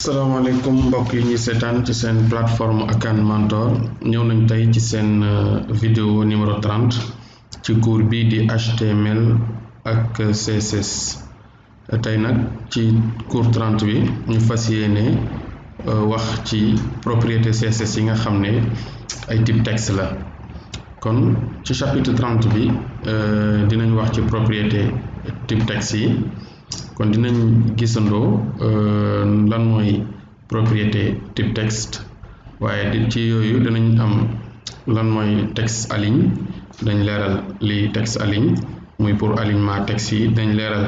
asalaamaaleykum mbokk yi ñuy seetaan ci seen plateforme Akan Mentor ñëw nañ tey ci seen vidéo numéro 30 ci cours bii di HTML ak CSS tey nag ci cours 30 bi ñu fas yéene wax ci propriété CSS yi nga xam ne ay type texte la kon ci chapitre 30 bi dinañ wax ci propriété type texte yi kon dinañ gisandoo lan mooy propriété type texte waaye ci yooyu dinañ am lan mooy texte aligne dañ leeral li texte aligne muy pour alignement texte yi dañ leeral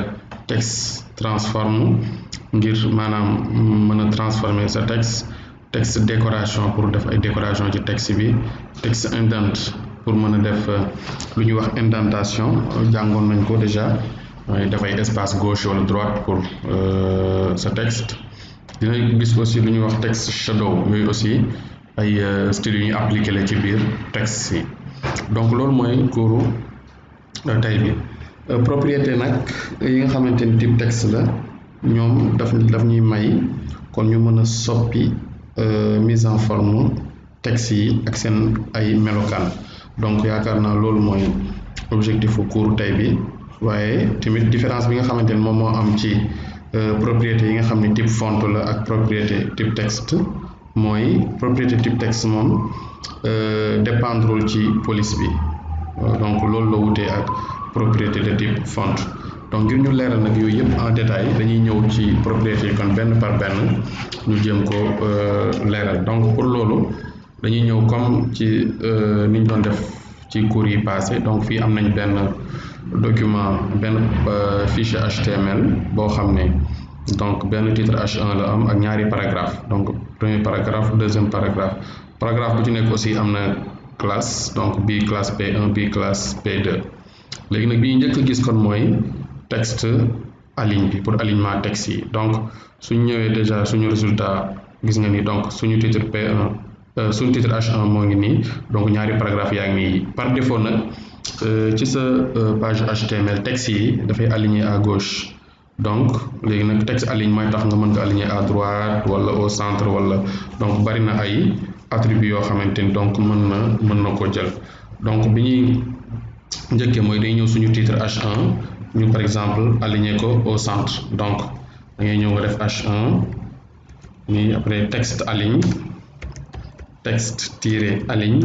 texte transform ngir maanaam mën a transformer sa texte décoration pour def ay décoration ci texte bi texte indent pour mën a def lu ñuy wax indentation jàngoon nañ ko déjà dafay espace gauche wala droite pour sa texte dina gis aussi lu ñuy wax texte shadow yooyu aussi ay style yu ñuy appliqué la ci biir texte yi donc loolu mooy cours tey bi propriété nag yi nga xamante ni type texte la ñoom daf ñuy may kon ñu mën a soppi mise en forme texte yi ak seen ay melokaan donc yaakaar naa loolu mooy objectif u cours tey bi waaye tamit différence bi nga xamante ni moom moo am ci propriété yi nga xam ne type font la ak propriété type texte mooy propriété type texte moom dépendrul ci police bi donc loolu la wutee ak propriété de type font donc ngir ñu leeral nag yooyu yëpp en détail dañuy ñëw ci propriété yi kon benn par benn ñu jéem ko leeral donc pour loolu dañuy ñëw comme ci ni ñu doon def ci cours yi passé donc fii am nañ benn document benn fichier HTML boo xam ne donc benn titre H1 la am ak ñaari paragraphe donc premier paragraphe deuxième paragraphe bu ci nekk aussi am na classe donc bii classe P1 bii classe P2 léegi nag bi ñu njëkk a gis kon mooy texte aligne bi pour alignement texte yi donc suñu ñëwee déjà suñu résultat gis nga ni donc suñu titre P1 suñu titre H1 moo ngi nii donc ñaari paragraphe yaa ngi nii par défaut nag ci sa page HTML texte yi dafay aligné à gauche donc léegi nag texte aligne mooy tax nga mën ko aligner à droite wala au centre wala donc bari na ay attributs yoo xamante ni donc mën na ko jël donc bi ñuy njëkkee mooy day ñëw suñu titre H1 ñu par exemple aligner ko au centre donc da ngay ñëw nga def H1 nii après texte aligne texte tiré aligne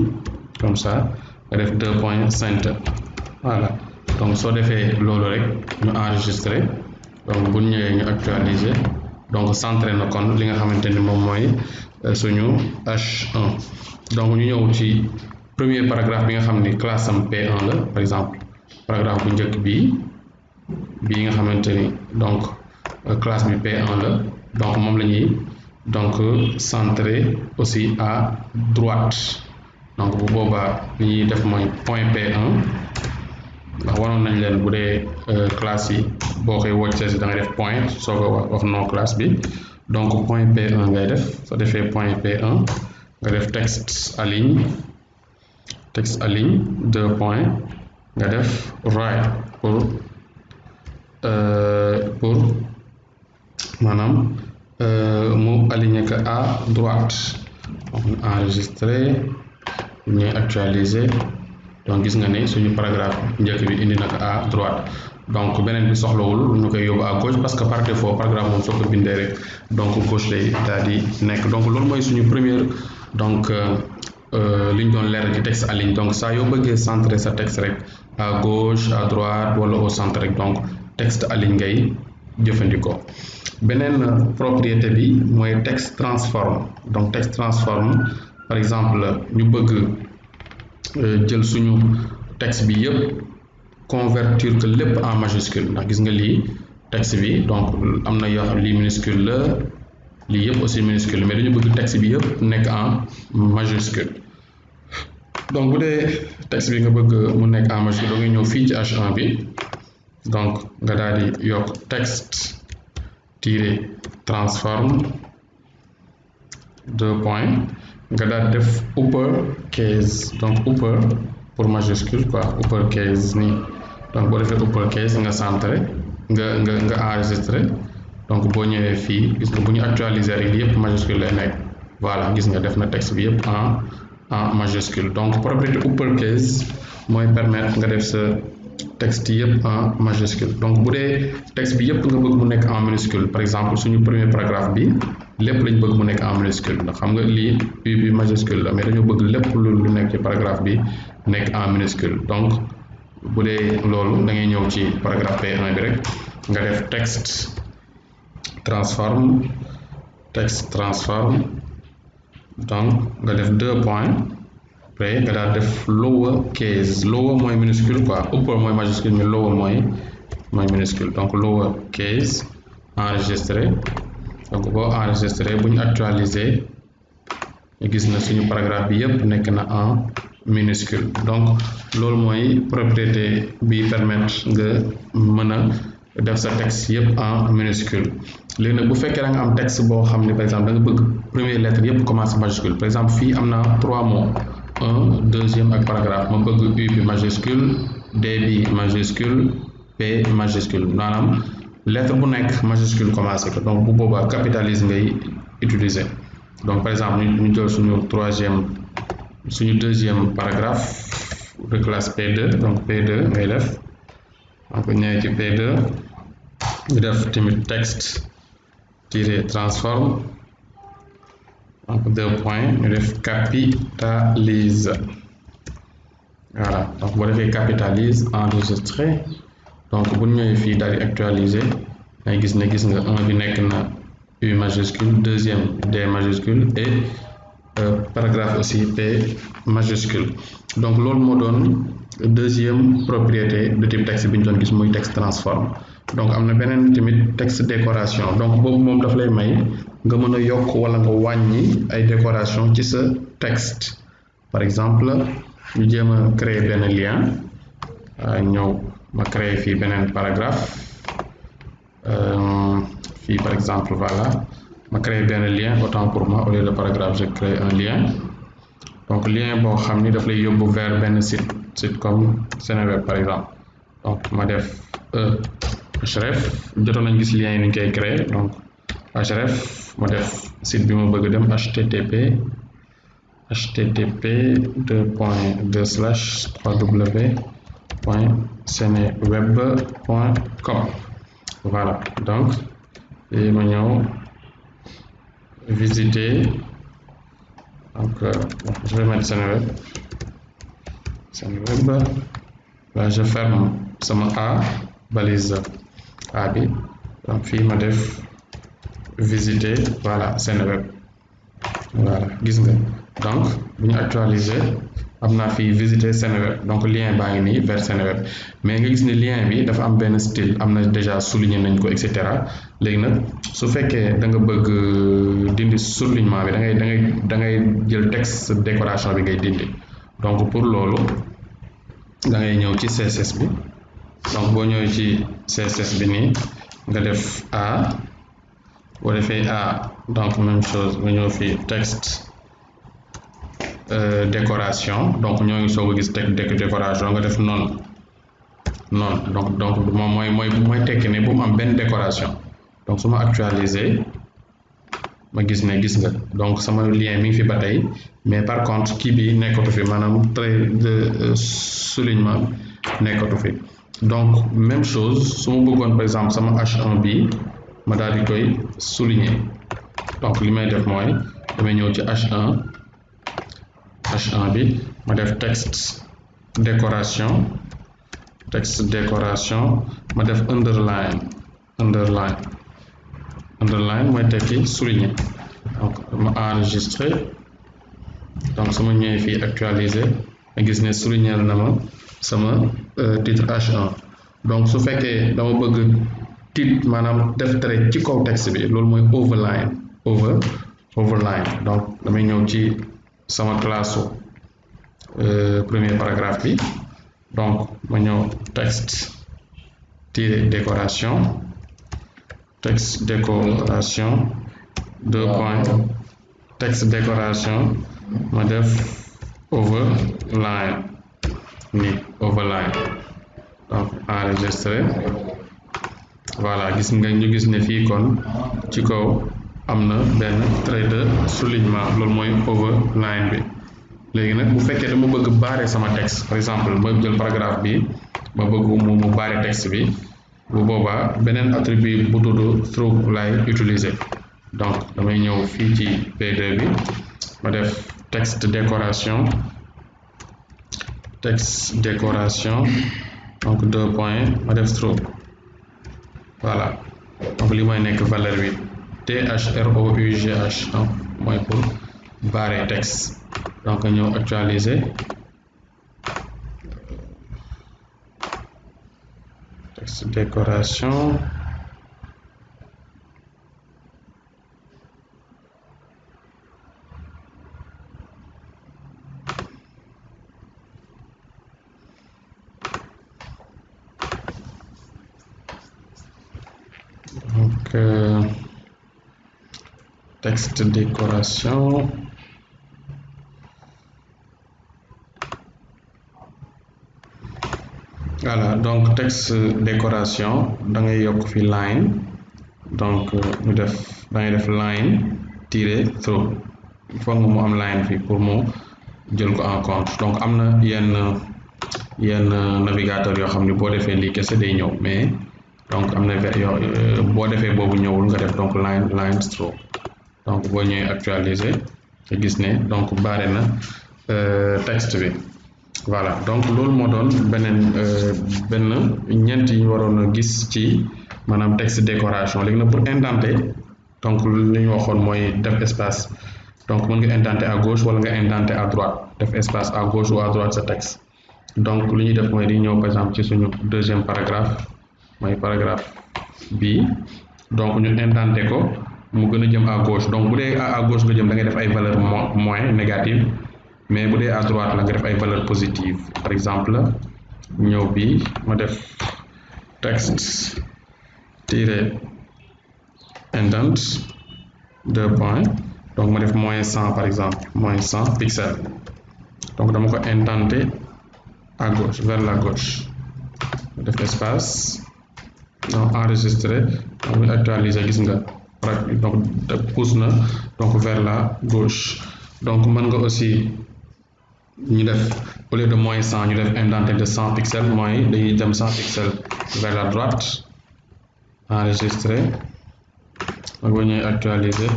comme ça nga def 2 points center voilà donc soo defee loolu rek ñu enregistré donc bu ñëwee ñu actualiser donc centré na kon li nga xamante ni moom mooy suñu H1 donc ñu ñëw ci premier paragraphe bi nga xam ni classe am P1 la par exemple paragraphe bu njëkk bii nga xamante ni donc classe bi P1 la donc moom la ñuy donc centré aussi à droite donc bu boobaa li ñuy def mooy point P1 ndax wanoon nañ leen bu dee classe yi boo koy woccee si da ngay def point soo ko wax nom classe bi donc point P1 ngay def soo defee point P1 nga def texte aligne 2 points nga def right pour maanaam mu aligné que à droite donc enregistré ñuy actualiser donc gis nga ne suñu paragraphe njëkk bi indi na ko à droite donc beneen bi soxlawul ñu koy yóbbu à gauche parce que par défaut paragraphe moom soo ko bindee rek donc gauche lay daal di nekk donc loolu mooy suñu première donc li ñu doon leeral ci texte aligne donc saa yoo bëggee centrer sa texte rek à gauche à droite wala au centre rek donc texte aligne ngay jëfandikoo beneen propriété bi mooy texte transform donc texte transform par exemple ñu bëgg jël suñu texte bi yëpp convertir que lépp en majuscule ndax gis nga lii texte bi donc am na yoo xam lii minuscule la lii yëpp aussi minuscule mais dañu bëgg texte bi yëpp nekk en majuscule donc bu dee texte bi nga bëgg mu nekk en majuscule da ngay ñëw fii ci H1 bi donc nga daal di yokk texte tiré transform 2 points nga daal def uppercase donc upper pour majuscule quoi uppercase nii donc boo defee uppercase nga centré nga enregistré donc boo ñëwee fii gis nga bu ñu actualiser rek yëpp majuscule lay nekk voilà gis nga def na texte bi yëpp en majuscule. Donc propriété uppercase mooy permettre nga def sa texte yëpp en majuscule. Donc bu dee texte bi yëpp nga bëgg mu nekk en minuscule, par exemple suñu premier paragraphe bi lépp lañ bëgg mu nekk en minuscule ndax xam nga lii U bi majuscule la mais dañoo bëgg lépp lu nekk ci paragraphe bi nekk en minuscule. Donc bu dee loolu da ngay ñëw ci paragraphe P1 bi rek nga def texte transform donc nga def 2 points après nga daal def lower case. Lower mooy minuscule quoi, upper mooy majuscule mais lower mooy minuscule. Donc lower case enregistré. Donc boo enregistré bu ñu actualiser ñu gis na suñu paragraphe bi yëpp nekk na en minuscule. Donc loolu mooy propriété bi permettre nga mën a def sa texte yëpp en minuscule. léegi nag bu fekkee da nga am texte boo xam ne par exemple da nga bëgg première lettre yëpp commencé majuscule, par exemple fii am na 3 mots, un deuxième ak paragraphe, ma bëgg U bi majuscule, D bi majuscule, P majuscule, maanaam lettre bu nekk majuscule commencé ko. Donc bu boobaa capitalise ngay utiliser. Donc par exemple ñu jël suñu deuxième paragraphe de classe P2, donc P2 ngay def, donc ñëwee ci P2 ñu def tamit texte tiret transform, donc 2 points ñu def capitalise. Voilà, donc boo defee capitalise enregistré, donc bu ñëwee fii daal di actualiser ngay gis nga 1 bi nekk na U majuscule, deuxième D majuscule et paragraphe aussi P majuscule. Donc loolu moo doon deuxième propriété de type texte bi ñu doon gis muy texte transform. Donc am na beneen tamit texte décoration, donc boobu moom daf lay may nga mën a yokk wala nga wàññi ay décoration ci sa texte. Par exemple ñu jéem a créer benn lien, ñëw ma créer fii beneen paragraphe, fii par exemple voilà ma créer benn lien, autant pour moi au lieu de paragraphe je crée un lien. Donc lien boo xam ni daf lay yóbbu vers benn site comme Seneweb par exemple. Donc ma def href, jotoon nañ gis lien yi ni ñu koy créer, donc href ma def site bi ma bëgg dem http://www.seneweb.com. Voilà, donc et ma ñëw visiter, donc je vais mettre Seneweb, là je ferme sama A, balise A bi, donc fii ma def visiter, voilà Seneweb, voilà gis nga. Donc bu ñu actualiser am naa fii visiter Seneweb, donc lien baa ngi nii vers Seneweb, mais nga gis ne lien bi dafa am benn style, am na déjà souligné nañ ko et cetera. Léegi nag su fekkee da nga bëgg dindi soulignement bi da ngay jël texte décoration bi ngay dindi. Donc pour loolu da ngay ñëw ci CSS bi, donc boo ñëwee ci CSS bi nii nga def A, boo defee A donc même chose nga ñëw fii texte décoration, donc ñoo ngi soog a gis décoration nga def non donc moom mooy tekki ne bu mu am benn décoration. Donc su ma actualiser ma gis nga donc sama lien mi ngi fi ba tey, mais par contre kii bi nekkatu fi, maanaam trait de soulignement nekkatu fi. Donc même chose su ma bëggoon par exemple sama H1 bi ma daal di koy souligner, donc li may def mooy damay ñëw ci H1 bi ma def texte décoration ma def underline mooy tekki souligner. Donc ma enregistré, donc su ma ñëwee fii actualiser ma gis ne souligner na ma sama titre H1. Donc su fekkee dama bëgg titre maanaam def trait ci kaw texte bi, loolu mooy overline. Donc damay ñëw ci sama classe premier paragraphe bi, donc ma ñëw texte décoration 2 points texte décoration ma def overline donc enregistré, voilà gis nga ñu gis ne fii kon ci kaw am na benn trait de soulignement loolu mooy overline bi. léegi nag bu fekkee dama bëgg barrer sama texte par exemple ma jël paragraphe bi ma bëgg mu barrer texte bi bu boobaa beneen attribut bu tudd through lay utiliser donc damay ñëw fii ci P2 bi ma def texte décoration donc 2 points ma def through voilà donc li mooy nekk valeur bi THROUGH donc mooy pour barrer texte. donc ñëw actualiser texte décoration donc texte décoration voilà donc texte décoration da ngay yokk fi line donc ñu def da ngay def line tiré through il faut nga mu am line fii pour mu jël ko en compte donc am na yenn navigateur yoo xam ne boo defee lii kese day ñëw mais donc am na boo defee boobu ñëwul nga def donc line through donc boo ñëwee actualiser te gis ne donc barré na texte bi. voilà donc loolu moo doon ñeent yi ñu waroon a gis ci maanaam texte décoration léegi nag pour indenter donc li ñu waxoon mooy def espace donc mën nga indenter à gauche wala nga indenter à droite def espace à gauche ou à droite sa texte donc li ñuy def mooy di ñëw par exemple ci suñu deuxième paragraphe mooy paragraphe bi donc ñu indenter ko mu gën a jëm à gauche donc bu dee à gauche nga jëm da ngay def ay valeurs moins négatives mais bu dee à droite la nga def ay valeurs positives par exemple ñëw bi ma def texte tiré indent 2 points donc ma def -100 par exemple -100 pixels donc dama ko indenter à gauche vers la gauche ma def espace donc enregistrer donc actualiser gis nga donc pousse na donc vers la gauche donc mën nga aussi ñu def au lieu de -100 ñu def indenté de 100 pixels mooy dañuy dem 100 pixels vers la droite enregistrer donc boo ñëwee actualiser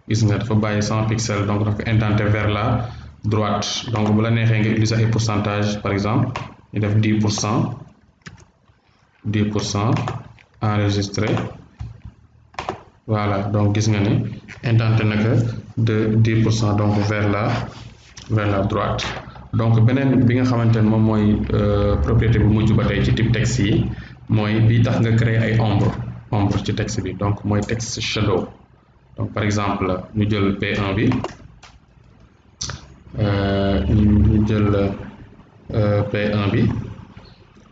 gis nga dafa bàyyi 100 pixels donc dafa indenté vers la droite donc bu la neexee nga utiliser ay pourcentage par exemple ñu def 10% enregistrer voilà donc gis nga ni indenté naka de 10% donc vers la droite donc beneen bi nga xamante ne moom mooy propriété bu mujj ba tey ci type texte yi mooy bii tax nga créer ay ombre ci texte bi donc mooy texte shadow donc par exemple ñu jël P1 bi ñu jël P1 bi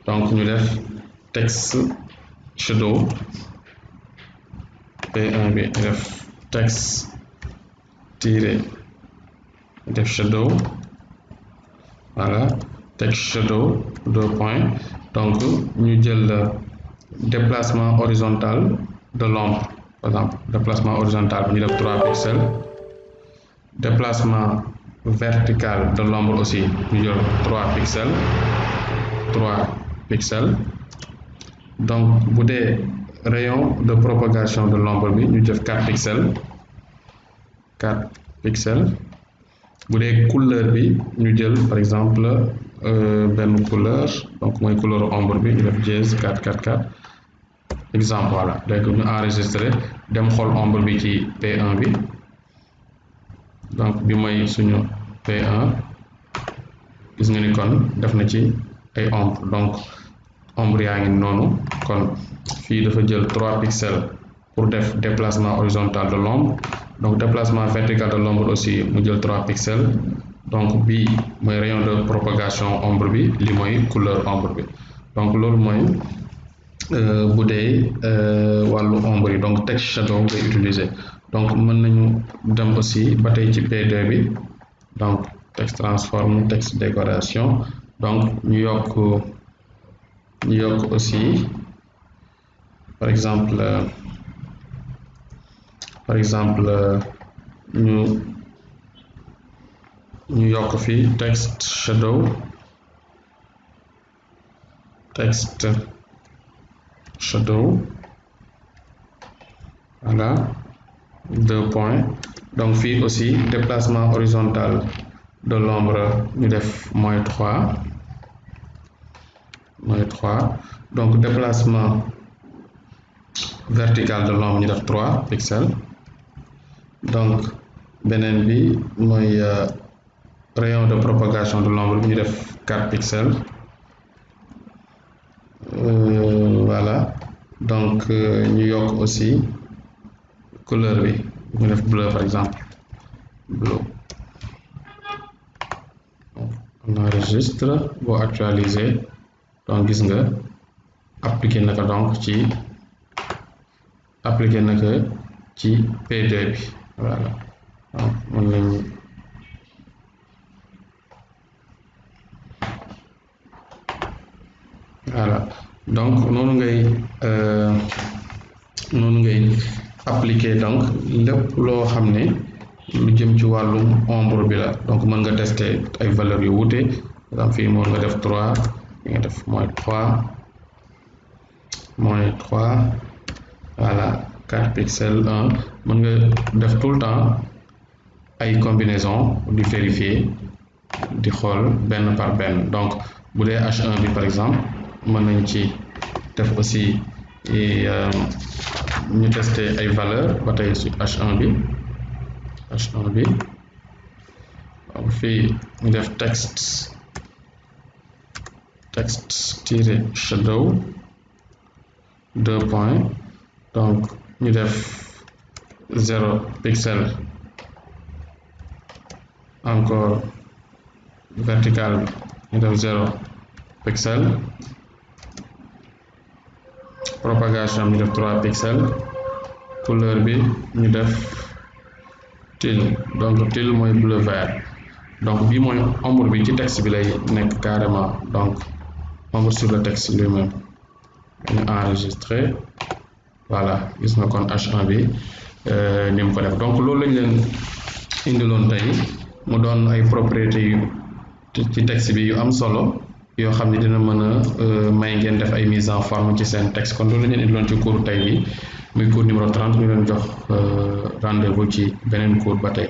donc ñu def texte shadow P1 bi def texte tiré def shadow voilà texte shadow 2 points donc ñu jël déplacement horizontal de l'ombre par exemple déplacement horizontal ñu def 3 pixels déplacement vertical de l'ombre aussi ñu jël 3 pixels donc bu dee rayon de propagation de l'ombre bi ñu def 4 pixels bu dee couleur bi ñu jël par exemple benn couleur donc mooy couleur ombre bi ñu def dièse 4 exemple voilà léegi ñu enregistré dem xool ombre bi ci P1 bi donc bi mooy suñu P1 gis nga ni kon def na ci ay ombre donc ombre yaa ngi noonu kon fii dafa jël 3 pixels pour def déplacement horizontal de l'ombre donc déplacement vertical de l'ombre aussi mu jël 3 pixels donc bii mooy rayon de propagation ombre bi li mooy couleur ombre bi donc loolu mooy bu dee wàllu ombre yi donc texte shadow ngay utiliser donc mën nañu dem aussi ba tey ci P2 bi donc texte transform texte décoration donc ñu yokk aussi par exemple ñu yokk fi text shadow voilà, 2 points. Donc fii aussi déplacement horizontal de l'ombre ñu def -3 donc déplacement vertical de l'ombre ñu def 3 pixels. donc beneen bi mooy rayon de propagation de l'ombre bi ñu def 4 pixels. Voilà, donc ñu yokk aussi couleur bi ñu def bleu par exemple, bleu. On enregistre, boo actualiser donc gis nga appliqué naka donc ci P2 bi. Voilà, donc mën nañu voilà, donc noonu ngay appliquer donc lépp loo xam ne lu jëm ci wàllum ombre bi la. donc mën nga tester ay valeurs yu wuute, par exemple fii mën nga def 3, fi nga def -3, voilà, 4 pixels 1. mën nga def tout le temps ay combinaison di vérifier di xool benn par benn. donc bu dee H1 bi par exemple mën nañ ci def aussi ñu tester ay valeurs ba tey ci H1 bi donc fii ñu def text tiré shadow 2 points, donc ñu def 0 pixel, encore vertical ñu def 0 pixel, propagation ñu def 3 pixels, couleur bi ñu def teal, donc teal mooy bleu vert. donc bii mooy ombre bi ci texte bi lay nekk carrément, donc ombre sur le texte lui-même. ñu enregistré, voilà, gis nga kon H1 bi ni mu ko def. donc loolu lañ leen indiloon tey mu doon ay propriétés yu ci texte bi yu am solo yoo xam ne dina mën a may ngeen def ay mise en forme ci seen texte. kon loolu lañ leen indiloon ci cours tey bi muy cours numéro 30. ñu leen jox rendez-vous ci beneen cours ba tey.